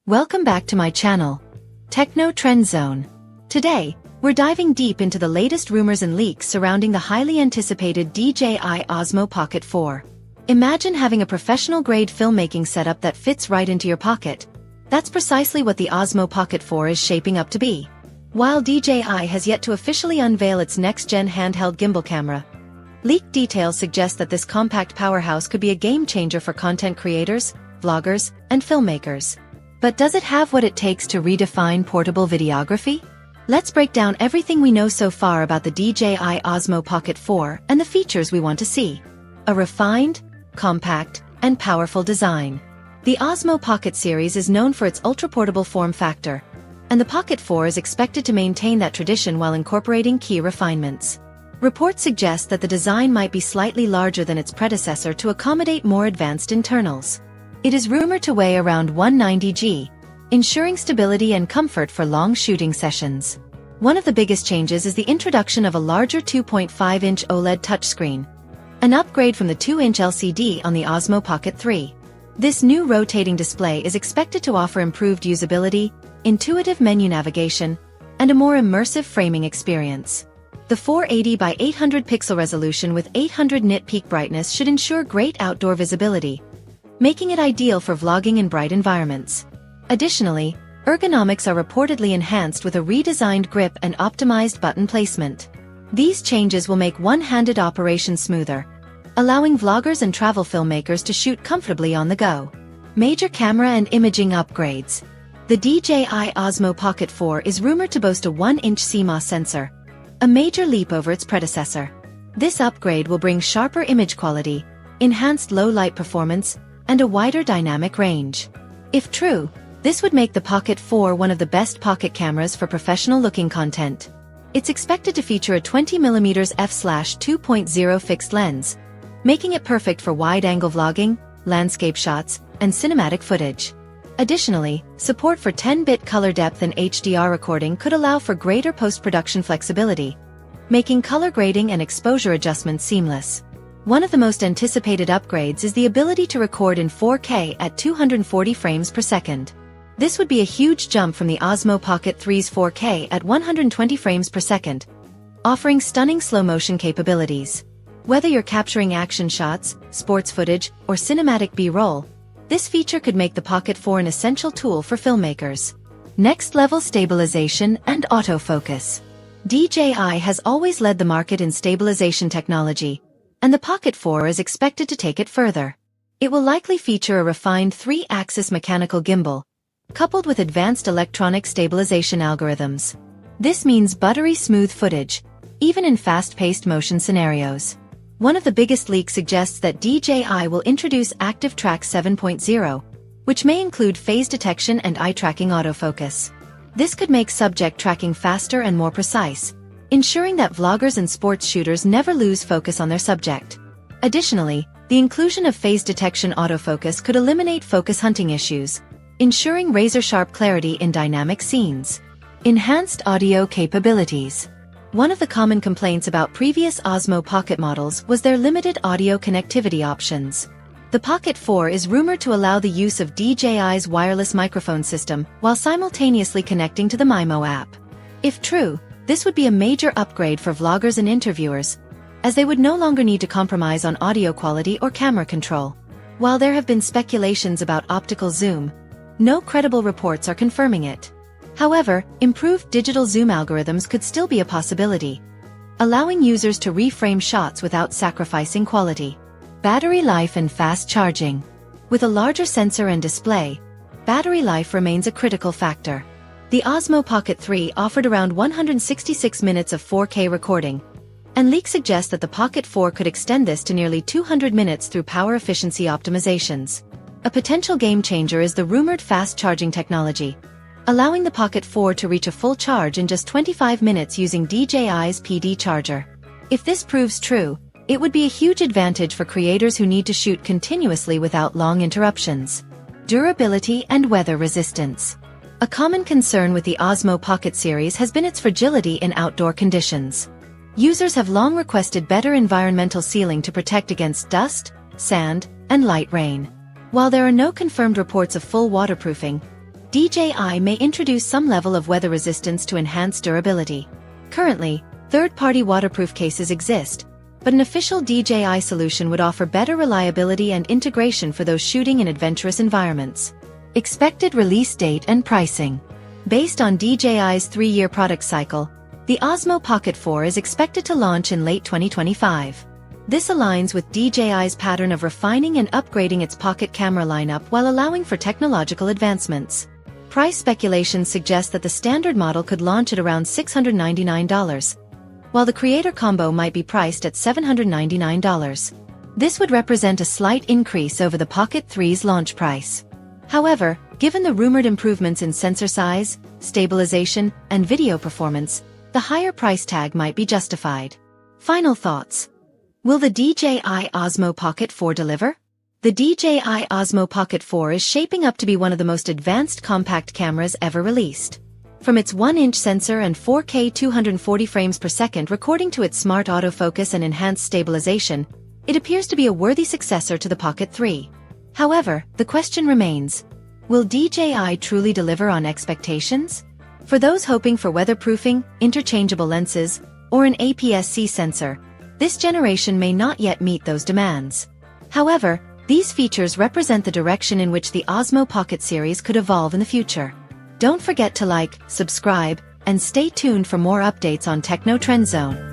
Welcome back to my channel, Techno Trend Zone. Today, we're diving deep into the latest rumors and leaks surrounding the highly anticipated DJI Osmo Pocket 4. Imagine having a professional-grade filmmaking setup that fits right into your pocket. That's precisely what the Osmo Pocket 4 is shaping up to be. While DJI has yet to officially unveil its next-gen handheld gimbal camera, leaked details suggest that this compact powerhouse could be a game-changer for content creators, vloggers, and filmmakers. But does it have what it takes to redefine portable videography? Let's break down everything we know so far about the DJI Osmo Pocket 4 and the features we want to see. A refined, compact, and powerful design. The Osmo Pocket series is known for its ultra-portable form factor, and the Pocket 4 is expected to maintain that tradition while incorporating key refinements. Reports suggest that the design might be slightly larger than its predecessor to accommodate more advanced internals. It is rumored to weigh around 190 g, ensuring stability and comfort for long shooting sessions. One of the biggest changes is the introduction of a larger 2.5-inch OLED touchscreen, an upgrade from the 2-inch LCD on the Osmo Pocket 3. This new rotating display is expected to offer improved usability, intuitive menu navigation, and a more immersive framing experience. The 480 by 800 pixel resolution with 800 nit peak brightness should ensure great outdoor visibility, making it ideal for vlogging in bright environments. Additionally, ergonomics are reportedly enhanced with a redesigned grip and optimized button placement. These changes will make one-handed operation smoother, allowing vloggers and travel filmmakers to shoot comfortably on the go. Major camera and imaging upgrades. The DJI Osmo Pocket 4 is rumored to boast a 1-inch CMOS sensor, a major leap over its predecessor. This upgrade will bring sharper image quality, enhanced low-light performance, and a wider dynamic range. If true, this would make the Pocket 4 one of the best pocket cameras for professional-looking content. It's expected to feature a 20mm f/2.0 fixed lens, making it perfect for wide-angle vlogging, landscape shots, and cinematic footage. Additionally, support for 10-bit color depth and HDR recording could allow for greater post-production flexibility, making color grading and exposure adjustments seamless. One of the most anticipated upgrades is the ability to record in 4K at 240 frames per second. This would be a huge jump from the Osmo Pocket 3's 4K at 120 frames per second, offering stunning slow-motion capabilities. Whether you're capturing action shots, sports footage, or cinematic B-roll, this feature could make the Pocket 4 an essential tool for filmmakers. Next-level stabilization and autofocus. DJI has always led the market in stabilization technology, and the Pocket 4 is expected to take it further. It will likely feature a refined 3-axis mechanical gimbal, coupled with advanced electronic stabilization algorithms. This means buttery smooth footage, even in fast-paced motion scenarios. One of the biggest leaks suggests that DJI will introduce Active Track 7.0, which may include phase detection and eye-tracking autofocus. This could make subject tracking faster and more precise, ensuring that vloggers and sports shooters never lose focus on their subject. Additionally, the inclusion of phase detection autofocus could eliminate focus hunting issues, ensuring razor-sharp clarity in dynamic scenes. Enhanced audio capabilities. One of the common complaints about previous Osmo Pocket models was their limited audio connectivity options. The Pocket 4 is rumored to allow the use of DJI's wireless microphone system while simultaneously connecting to the MIMO app. If true, this would be a major upgrade for vloggers and interviewers, as they would no longer need to compromise on audio quality or camera control. While there have been speculations about optical zoom, no credible reports are confirming it. However, improved digital zoom algorithms could still be a possibility, allowing users to reframe shots without sacrificing quality. Battery life and fast charging. With a larger sensor and display, battery life remains a critical factor. The Osmo Pocket 3 offered around 166 minutes of 4K recording, and leaks suggest that the Pocket 4 could extend this to nearly 200 minutes through power efficiency optimizations. A potential game-changer is the rumored fast charging technology, allowing the Pocket 4 to reach a full charge in just 25 minutes using DJI's PD charger. If this proves true, it would be a huge advantage for creators who need to shoot continuously without long interruptions. Durability and weather resistance. A common concern with the Osmo Pocket series has been its fragility in outdoor conditions. Users have long requested better environmental sealing to protect against dust, sand, and light rain. While there are no confirmed reports of full waterproofing, DJI may introduce some level of weather resistance to enhance durability. Currently, third-party waterproof cases exist, but an official DJI solution would offer better reliability and integration for those shooting in adventurous environments. Expected release date and pricing. Based on DJI's 3-year product cycle, the Osmo Pocket 4 is expected to launch in late 2025. This aligns with DJI's pattern of refining and upgrading its pocket camera lineup while allowing for technological advancements. Price speculation suggests that the standard model could launch at around $699, while the Creator Combo might be priced at $799. This would represent a slight increase over the Pocket 3's launch price. However, given the rumored improvements in sensor size, stabilization, and video performance, the higher price tag might be justified. Final thoughts. Will the DJI Osmo Pocket 4 deliver? The DJI Osmo Pocket 4 is shaping up to be one of the most advanced compact cameras ever released. From its 1-inch sensor and 4K 240 frames per second recording to its smart autofocus and enhanced stabilization, it appears to be a worthy successor to the Pocket 3. However, the question remains, will DJI truly deliver on expectations? For those hoping for weatherproofing, interchangeable lenses, or an APS-C sensor, this generation may not yet meet those demands. However, these features represent the direction in which the Osmo Pocket series could evolve in the future. Don't forget to like, subscribe, and stay tuned for more updates on Techno Trend Zone.